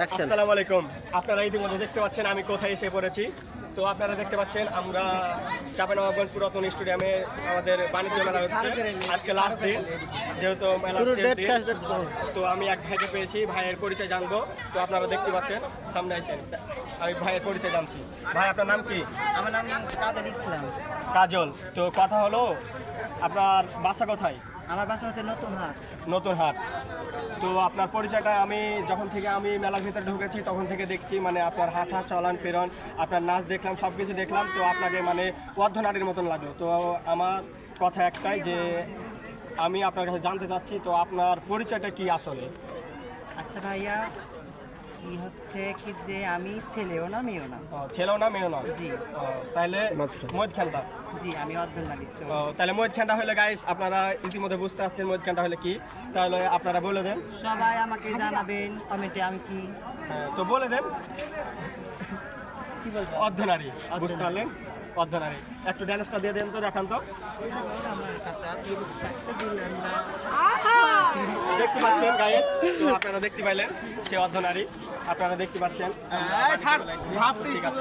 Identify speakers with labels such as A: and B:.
A: আসসালামু আলাইকুম। আপনারা ইতিমধ্যে দেখতে পাচ্ছেন আমি কোথায় এসে পড়েছি। তো আপনারা দেখতে পাচ্ছেন আমরা চাঁপাইনবাবগঞ্জ পুরাতন স্টেডিয়ামে আমাদের বাণিজ্য মেলা হচ্ছে। আজকে লাস্ট দিন, যেহেতু মেলা শেষ দিন। তো আমি এক ভাইকে পেয়েছি, ভাইয়ের পরিচয় জানবো। তো আপনারা দেখতে পাচ্ছেন সামনে আসেন, আমি ভাইয়ের পরিচয় জানছি। ভাই, আপনার নাম কি?
B: আমার নাম কাদের ইসলাম।
A: কাজল। তো কথা হলো, আপনার বাসা কোথায়?
B: আমার বাসা হচ্ছে নতুন হাট।
A: নতুন হাট। তো আপনার পরিচয়টা আমি যখন থেকে আমি মেলার ভিতরে ঢুকেছি তখন থেকে দেখছি, মানে আপনার হাঁটা চলান ফেরন, আপনার নাচ দেখলাম, সব কিছু দেখলাম। তো আপনাকে মানে অর্ধনারীর মতন লাগলো। তো আমার কথা একটাই যে আমি আপনার কাছে জানতে চাচ্ছি, তো আপনার পরিচয়টা কি আসলে?
B: আচ্ছা ভাইয়া, কি হচ্ছে কি যে আমি ছেলেও না মেয়েও না।
A: ছেলেও না মেয়েও না?
B: জি।
A: তাহলে মহিত খেলতা?
B: জি, আমি অর্ধনারী।
A: তাহলে মহিত খেলটা হলে গাইস আপনারা ইতিমধ্যে বুঝতে পারছেন মহিত খেলটা হলে কি। তাহলে আপনারা বলে দেন,
B: সবাই আমাকে জানাবেন কমেন্টে আমি কি।
A: তো বলে দেন।
B: কি বলবো?
A: অর্ধনারী, বুঝতে পারলেন? অর্ধনারী। একটু ড্যান্সটা দিয়ে দেন তো, দেখান তো।
B: আমার কাছে আপনি থাকতে দিলেন না।
A: দেখতে পাচ্ছেন গাইস, তো আপনারা দেখতে পাইলেন সে অর্ধনারী, আপনারা দেখতে পাচ্ছেন। ঠিক আছে।